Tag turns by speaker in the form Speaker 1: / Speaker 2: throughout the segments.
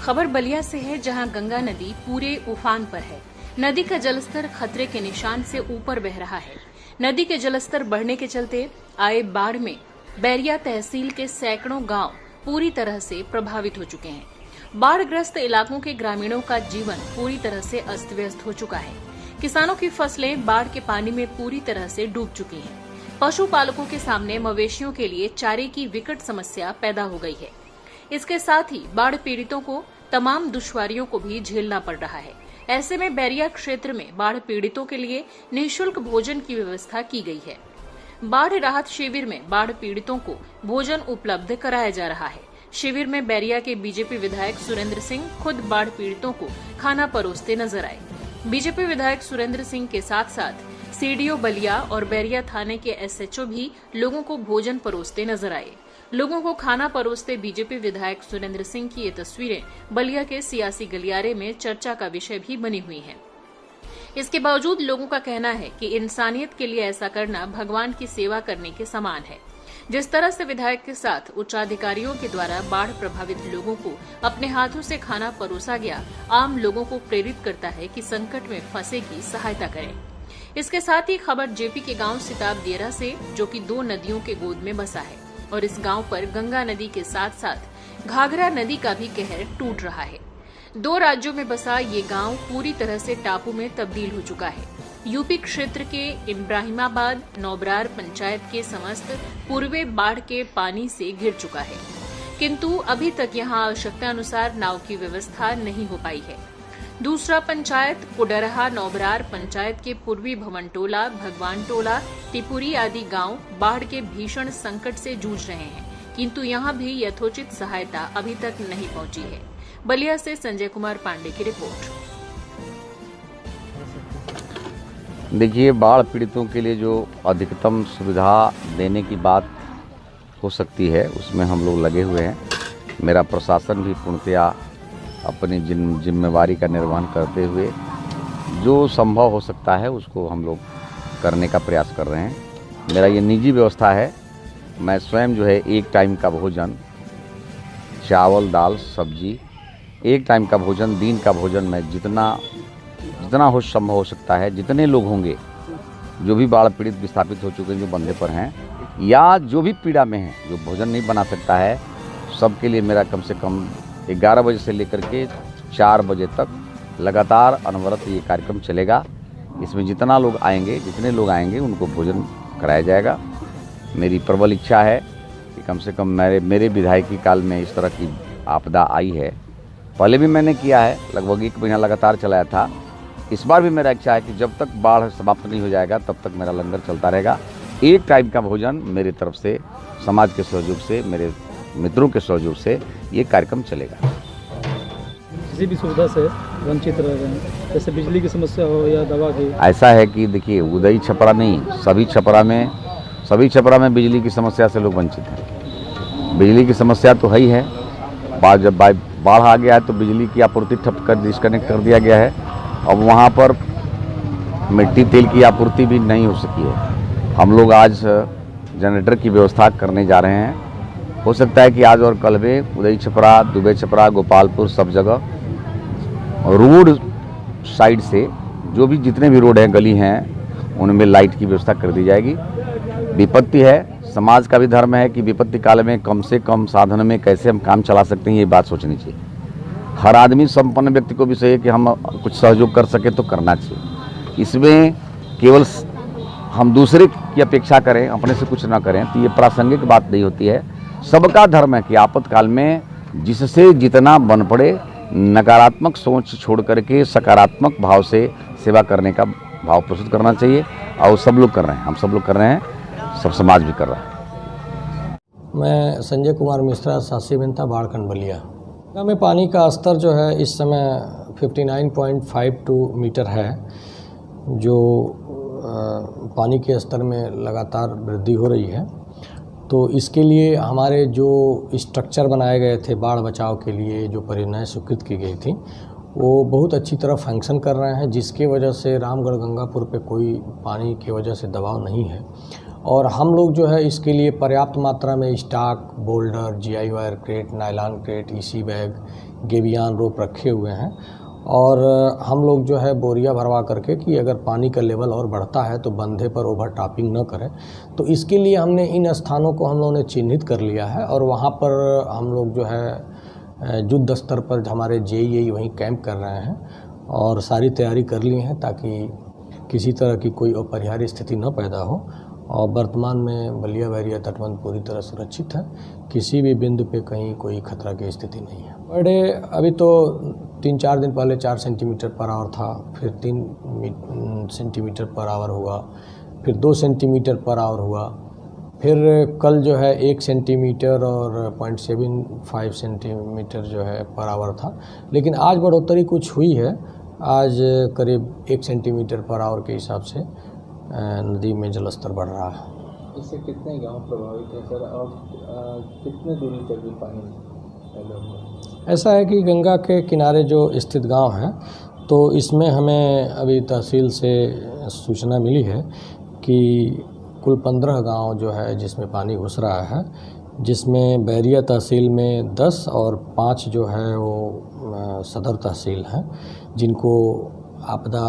Speaker 1: खबर बलिया से है, जहां गंगा नदी पूरे उफान पर है। नदी का जलस्तर खतरे के निशान से ऊपर बह रहा है। नदी के जलस्तर बढ़ने के चलते आए बाढ़ में बैरिया तहसील के सैकड़ों गांव पूरी तरह से प्रभावित हो चुके हैं। बाढ़ग्रस्त इलाकों के ग्रामीणों का जीवन पूरी तरह से अस्त व्यस्त हो चुका है। किसानों की फसलें बाढ़ के पानी में पूरी तरह से डूब चुकी हैं। पशुपालकों के सामने मवेशियों के लिए चारे की विकट समस्या पैदा हो गई है। इसके साथ ही बाढ़ पीड़ितों को तमाम दुश्वारियों को भी झेलना पड़ रहा है। ऐसे में बैरिया क्षेत्र में बाढ़ पीड़ितों के लिए निःशुल्क भोजन की व्यवस्था की गई है। बाढ़ राहत शिविर में बाढ़ पीड़ितों को भोजन उपलब्ध कराया जा रहा है। शिविर में बैरिया के बीजेपी विधायक सुरेंद्र सिंह खुद बाढ़ पीड़ितों को खाना परोसते नजर आए। बीजेपी विधायक सुरेंद्र सिंह के साथ साथ सीडीओ बलिया और बैरिया थाने के एसएचओ भी लोगों को भोजन परोसते नजर आए। लोगों को खाना परोसते बीजेपी विधायक सुरेंद्र सिंह की ये तस्वीरें बलिया के सियासी गलियारे में चर्चा का विषय भी बनी हुई हैं। इसके बावजूद लोगों का कहना है कि इंसानियत के लिए ऐसा करना भगवान की सेवा करने के समान है। जिस तरह से विधायक के साथ उच्चाधिकारियों के द्वारा बाढ़ प्रभावित लोगों को अपने हाथों से खाना परोसा गया, आम लोगों को प्रेरित करता है कि संकट में फंसे की सहायता करें। इसके साथ ही खबर जेपी के गांव सिताब दियरा से, जो कि 2 नदियों के गोद में बसा है और इस गांव पर गंगा नदी के साथ साथ घाघरा नदी का भी कहर टूट रहा है। 2 राज्यों में बसा ये गांव पूरी तरह से टापू में तब्दील हो चुका है। यूपी क्षेत्र के इब्राहिमाबाद नौबरार पंचायत के समस्त पूर्वे बाढ़ के पानी से घिर चुका है, किंतु अभी तक यहां आवश्यकता अनुसार नाव की व्यवस्था नहीं हो पाई है। दूसरा पंचायत कुडरहा नौबरार पंचायत के पूर्वी भवनटोला, भगवान टोला, टिपुरी आदि गांव बाढ़ के भीषण संकट से जूझ रहे हैं, किंतु यहां भी यथोचित सहायता अभी तक नहीं पहुंची है। बलिया से संजय कुमार पांडे की रिपोर्ट।
Speaker 2: देखिए, बाढ़ पीड़ितों के लिए जो अधिकतम सुविधा देने की बात हो सकती है, उसमें हम लोग लगे हुए हैं। मेरा प्रशासन भी पूर्णतया अपनी जिम्मेवारी का निर्वहन करते हुए जो संभव हो सकता है उसको हम लोग करने का प्रयास कर रहे हैं। मेरा ये निजी व्यवस्था है, मैं स्वयं जो है एक टाइम का भोजन, चावल दाल सब्जी, एक टाइम का भोजन, दिन का भोजन, मैं जितना हो संभव हो सकता है, जितने लोग होंगे जो भी बाढ़ पीड़ित विस्थापित हो चुके हैं, जो बंधे पर हैं या जो भी पीड़ा में हैं, जो भोजन नहीं बना सकता है, सबके लिए मेरा कम से कम 11 बजे से लेकर के 4 बजे तक लगातार अनवरत ये कार्यक्रम चलेगा। इसमें जितने लोग आएंगे उनको भोजन कराया जाएगा। मेरी प्रबल इच्छा है कि कम से कम मेरे विधायकी काल में इस तरह की आपदा आई है। पहले भी मैंने किया है, लगभग 1 महीना लगातार चलाया था। इस बार भी मेरा इच्छा है कि जब तक बाढ़ समाप्त नहीं हो जाएगा तब तक मेरा लंगर चलता रहेगा। एक टाइम का भोजन मेरी तरफ से, समाज के सहयोग से, मेरे मित्रों के सहयोग से ये कार्यक्रम चलेगा।
Speaker 3: किसी भी सुविधा से वंचित रह रहे हैं, जैसे बिजली की समस्या हो या दवा की।
Speaker 2: ऐसा है कि देखिए, उदय छपरा नहीं, सभी छपरा में बिजली की समस्या से लोग वंचित हैं। बिजली की समस्या तो है ही है। जब बाढ़ आ गया है तो बिजली की आपूर्ति ठप कर डिस्कनेक्ट कर दिया गया है। अब वहाँ पर मिट्टी तेल की आपूर्ति भी नहीं हो सकी है। हम लोग आज जनरेटर की व्यवस्था करने जा रहे हैं। हो सकता है कि आज और कल में उदय छपरा, दुबे छपरा, गोपालपुर, सब जगह रोड साइड से जो भी जितने भी रोड हैं, गली हैं, उनमें लाइट की व्यवस्था कर दी जाएगी। विपत्ति है, समाज का भी धर्म है कि विपत्ति काल में कम से कम साधन में कैसे हम काम चला सकते हैं, ये बात सोचनी चाहिए। हर आदमी, संपन्न व्यक्ति को भी चाहिए कि हम कुछ सहयोग कर सके तो करना चाहिए। इसमें केवल हम दूसरे की अपेक्षा करें, अपने से कुछ ना करें, तो ये प्रासंगिक बात नहीं होती है। सबका धर्म है कि आपातकाल में जिससे जितना बन पड़े, नकारात्मक सोच छोड़ करके सकारात्मक भाव से सेवा करने का भाव प्रस्तुत करना चाहिए। और सब लोग कर रहे हैं, हम सब लोग कर रहे हैं, सब समाज भी कर रहा है।
Speaker 4: मैं संजय कुमार मिश्रा, सासी बिनता, बाढ़खंड बलिया। गंगा में पानी का स्तर जो है इस समय 59.52 मीटर है, जो पानी के स्तर में लगातार वृद्धि हो रही है। तो इसके लिए हमारे जो स्ट्रक्चर बनाए गए थे बाढ़ बचाव के लिए, जो परियोजनाएं स्वीकृत की गई थी, वो बहुत अच्छी तरह फंक्शन कर रहे हैं, जिसकी वजह से रामगढ़ गंगापुर पे कोई पानी की वजह से दबाव नहीं है। और हम लोग जो है इसके लिए पर्याप्त मात्रा में stock, boulder, GI wire crate, nylon crate, EC bag, gabion rope रखे हुए हैं। और हम लोग जो है बोरिया भरवा करके कि अगर पानी का लेवल और बढ़ता है तो बंधे पर ओवर टॉपिंग न करें। तो इसके लिए हमने इन स्थानों को हम लोगों ने चिन्हित कर लिया है और वहाँ पर हम लोग जो है युद्ध स्तर पर हमारे JEI वहीं कैंप कर रहे हैं और सारी तैयारी कर ली है ताकि किसी तरह की कोई अपरिहार्य स्थिति न पैदा हो। और वर्तमान में बलिया बैरिया तटबंध पूरी तरह सुरक्षित है, किसी भी बिंदु पे कहीं कोई खतरा की स्थिति नहीं है। पर डे अभी तो 3-4 दिन पहले 4 सेंटीमीटर पर आवर था, फिर 3 सेंटीमीटर पर आवर हुआ, फिर 2 सेंटीमीटर पर आवर हुआ, फिर कल जो है 1 सेंटीमीटर और 0.75 सेंटीमीटर जो है पर आवर था। लेकिन आज बढ़ोतरी कुछ हुई है, आज करीब 1 सेंटीमीटर पर आवर के हिसाब से नदी में जलस्तर बढ़ रहा है।
Speaker 5: इससे कितने गांव प्रभावित हैं सर, और कितने दूरी तक भी पानी फैला हुआ है?
Speaker 4: ऐसा है कि गंगा के किनारे जो स्थित गांव हैं तो इसमें हमें अभी तहसील से सूचना मिली है कि कुल 15 गांव जो है जिसमें पानी घुस रहा है, जिसमें बैरिया तहसील में 10 और 5 जो है वो सदर तहसील हैं, जिनको आपदा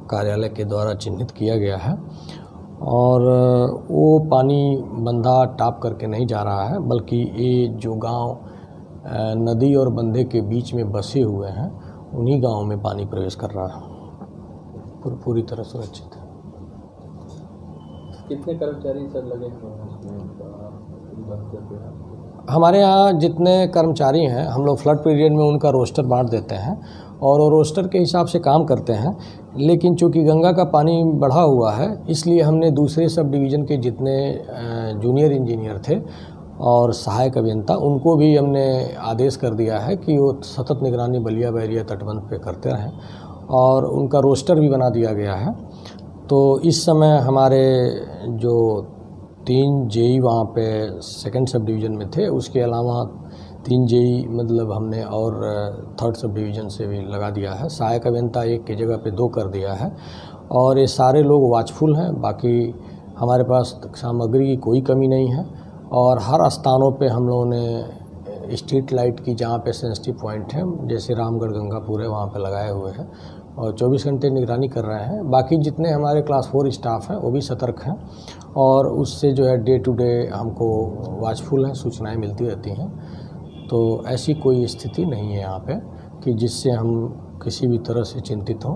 Speaker 4: कार्यालय के द्वारा चिन्हित किया गया है। और वो पानी बंधा टाप करके नहीं जा रहा है, बल्कि ये जो गांव नदी और बंधे के बीच में बसे हुए हैं उन्हीं गांवों में पानी प्रवेश कर रहा है। पूरी तरह सुरक्षित है।
Speaker 5: कितने कर्मचारी सर लगे हुए हैं उसमें?
Speaker 4: हमारे यहाँ जितने कर्मचारी हैं हम लोग फ्लड पीरियड में उनका रोस्टर बांट देते हैं और वो रोस्टर के हिसाब से काम करते हैं। लेकिन चूंकि गंगा का पानी बढ़ा हुआ है इसलिए हमने दूसरे सब डिवीज़न के जितने जूनियर इंजीनियर थे और सहायक अभियंता उनको भी हमने आदेश कर दिया है कि वो सतत निगरानी बलिया बैरिया तटबंध पे करते रहें और उनका रोस्टर भी बना दिया गया है। तो इस समय हमारे जो 3 JEI वहाँ पे सेकंड सब डिवीज़न में थे, उसके अलावा 3 JEI मतलब हमने और 3rd सब डिवीज़न से भी लगा दिया है। सहायक अभियंता 1 की जगह पे 2 कर दिया है और ये सारे लोग वॉचफुल हैं। बाकी हमारे पास सामग्री की कोई कमी नहीं है और हर स्थानों पे हम लोगों ने स्ट्रीट लाइट की जहाँ पे सेंसिटिव पॉइंट है, जैसे रामगढ़ गंगापुर है, वहाँ पे लगाए हुए हैं और 24 घंटे निगरानी कर रहे हैं। बाकी जितने हमारे क्लास 4 स्टाफ हैं वो भी सतर्क हैं और उससे जो है डे टू डे हमको वॉचफुल हैं, सूचनाएं मिलती रहती हैं। तो ऐसी कोई स्थिति नहीं है यहाँ पे कि जिससे हम किसी भी तरह से चिंतित हों।